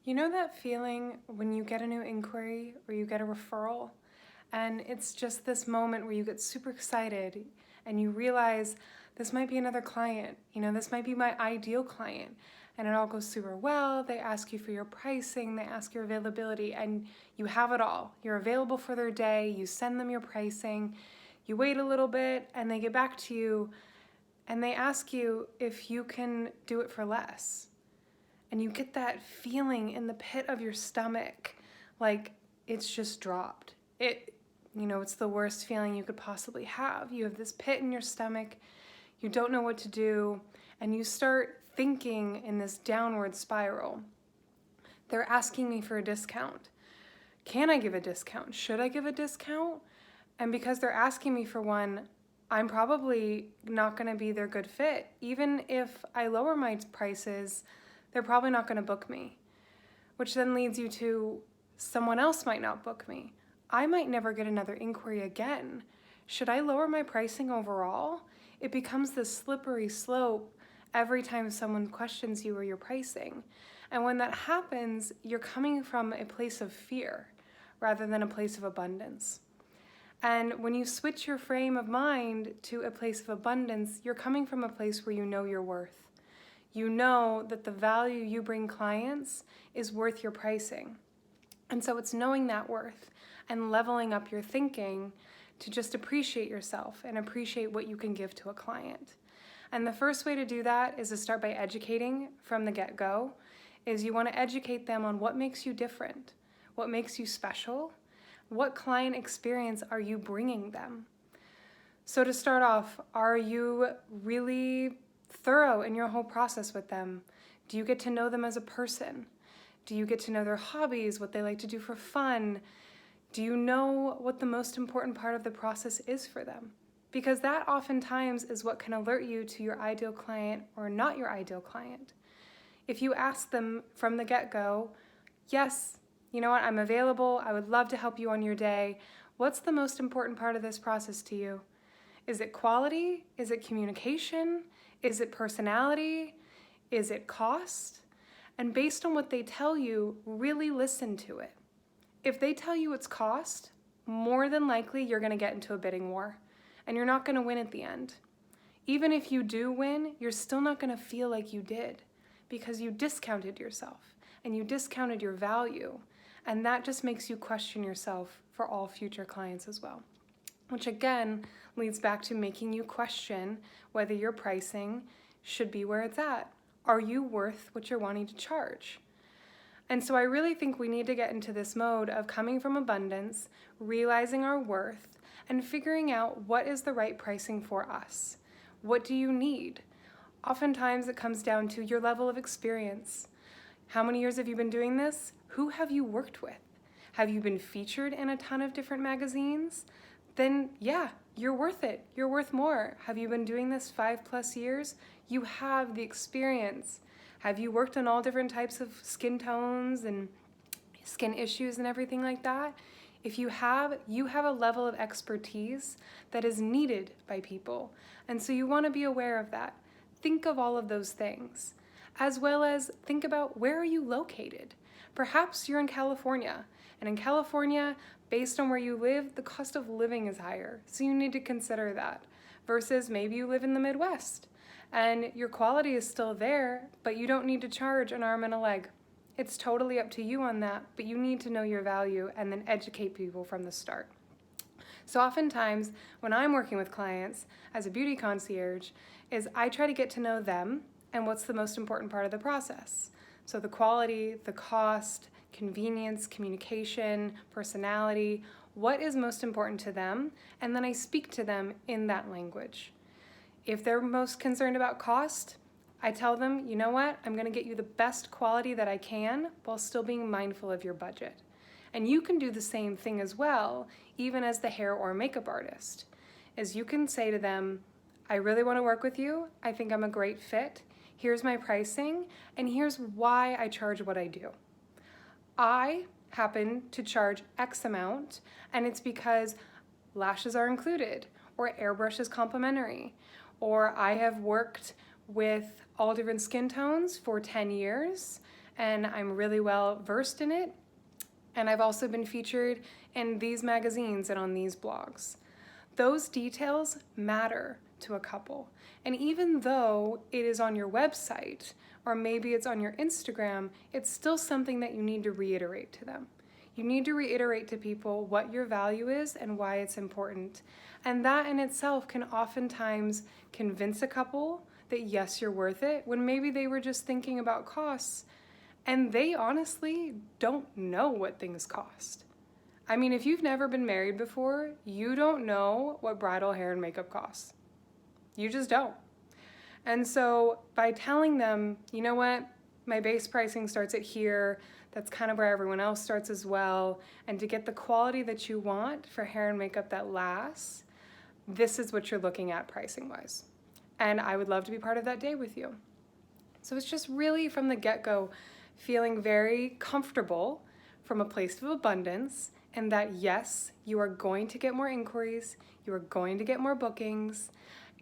You know that feeling when you get a new inquiry or you get a referral, and it's just this moment where you get super excited and you realize this might be another client, this might be my ideal client, and it all goes super well. They ask you for your pricing, they ask your availability, and you have it all. You're available for their day, you send them your pricing, you wait a little bit, and they get back to you and they ask you if you can do it for less. And you get that feeling in the pit of your stomach, like it's just dropped. It's the worst feeling you could possibly have. You have this pit in your stomach, you don't know what to do, and you start thinking in this downward spiral. They're asking me for a discount. Can I give a discount? Should I give a discount? And because they're asking me for one, I'm probably not gonna be their good fit. Even if I lower my prices, they're probably not going to book me, which then leads you to someone else might not book me. I might never get another inquiry again. Should I lower my pricing overall? It becomes this slippery slope every time someone questions you or your pricing. And when that happens, you're coming from a place of fear rather than a place of abundance. And when you switch your frame of mind to a place of abundance, you're coming from a place where you know your worth. You know that the value you bring clients is worth your pricing. And so it's knowing that worth and leveling up your thinking to just appreciate yourself and appreciate what you can give to a client. And the first way to do that is to start by educating from the get-go, is you want to educate them on what makes you different, what makes you special, what client experience are you bringing them. So to start off, are you really thorough in your whole process with them? Do you get to know them as a person? Do you get to know their hobbies, what they like to do for fun? Do you know what the most important part of the process is for them? Because that oftentimes is what can alert you to your ideal client or not your ideal client. If you ask them from the get-go, yes, you know what, I'm available, I would love to help you on your day. What's the most important part of this process to you? Is it quality? Is it communication? Is it personality? Is it cost? And based on what they tell you, really listen to it. If they tell you it's cost, more than likely you're going to get into a bidding war and you're not going to win at the end. Even if you do win, you're still not going to feel like you did because you discounted yourself and you discounted your value. And that just makes you question yourself for all future clients as well. Which again leads back to making you question whether your pricing should be where it's at. Are you worth what you're wanting to charge? And so I really think we need to get into this mode of coming from abundance, realizing our worth, and figuring out what is the right pricing for us. What do you need? Oftentimes it comes down to your level of experience. How many years have you been doing this? Who have you worked with? Have you been featured in a ton of different magazines? Then yeah, you're worth it. You're worth more. Have you been doing this 5+ years? You have the experience. Have you worked on all different types of skin tones and skin issues and everything like that? If you have a level of expertise that is needed by people. And so you want to be aware of that. Think of all of those things, as well as think about where are you located. Perhaps you're in California, and in California, based on where you live, the cost of living is higher. So you need to consider that versus maybe you live in the Midwest and your quality is still there, but you don't need to charge an arm and a leg. It's totally up to you on that, but you need to know your value and then educate people from the start. So oftentimes when I'm working with clients as a beauty concierge is I try to get to know them and what's the most important part of the process. So the quality, the cost, convenience, communication, personality, what is most important to them, and then I speak to them in that language. If they're most concerned about cost, I tell them, you know what, I'm gonna get you the best quality that I can while still being mindful of your budget. And you can do the same thing as well, even as the hair or makeup artist, is you can say to them, I really wanna work with you, I think I'm a great fit, here's my pricing, and here's why I charge what I do. I happen to charge X amount, and it's because lashes are included, or airbrush is complimentary, or I have worked with all different skin tones for 10 years, and I'm really well versed in it. And I've also been featured in these magazines and on these blogs. Those details matter to a couple. And even though it is on your website, or maybe it's on your Instagram, it's still something that you need to reiterate to them. You need to reiterate to people what your value is and why it's important. And that in itself can oftentimes convince a couple that yes, you're worth it, when maybe they were just thinking about costs and they honestly don't know what things cost. I mean, if you've never been married before, you don't know what bridal hair and makeup costs. You just don't. And so by telling them, you know what, my base pricing starts at here, that's kind of where everyone else starts as well, and to get the quality that you want for hair and makeup that lasts, this is what you're looking at pricing-wise. And I would love to be part of that day with you. So it's just really from the get-go feeling very comfortable from a place of abundance, and that yes, you are going to get more inquiries, you are going to get more bookings,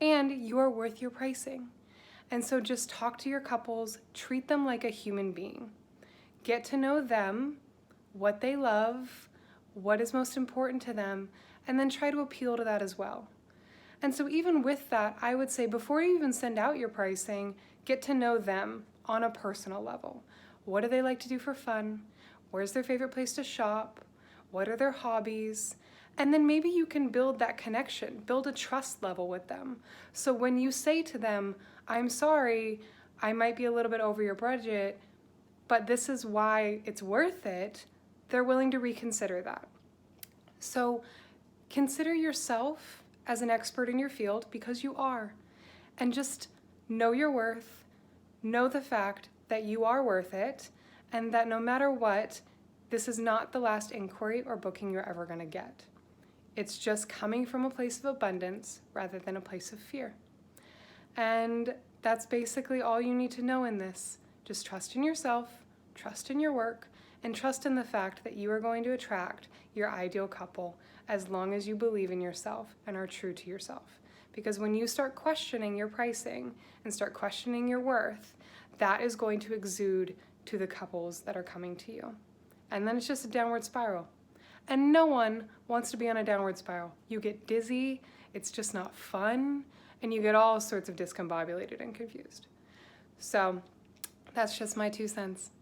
and you are worth your pricing. And so just talk to your couples, treat them like a human being. Get to know them, what they love, what is most important to them, and then try to appeal to that as well. And so even with that, I would say before you even send out your pricing, get to know them on a personal level. What do they like to do for fun? Where's their favorite place to shop? What are their hobbies? And then maybe you can build that connection, build a trust level with them. So when you say to them, I'm sorry, I might be a little bit over your budget, but this is why it's worth it, they're willing to reconsider that. So consider yourself as an expert in your field, because you are, and just know your worth, know the fact that you are worth it, and that no matter what, this is not the last inquiry or booking you're ever going to get. It's just coming from a place of abundance rather than a place of fear. And that's basically all you need to know in this. Just trust in yourself, trust in your work, and trust in the fact that you are going to attract your ideal couple as long as you believe in yourself and are true to yourself. Because when you start questioning your pricing and start questioning your worth, that is going to exude to the couples that are coming to you. And then it's just a downward spiral. And no one wants to be on a downward spiral. You get dizzy, it's just not fun, and you get all sorts of discombobulated and confused. So that's just my 2 cents.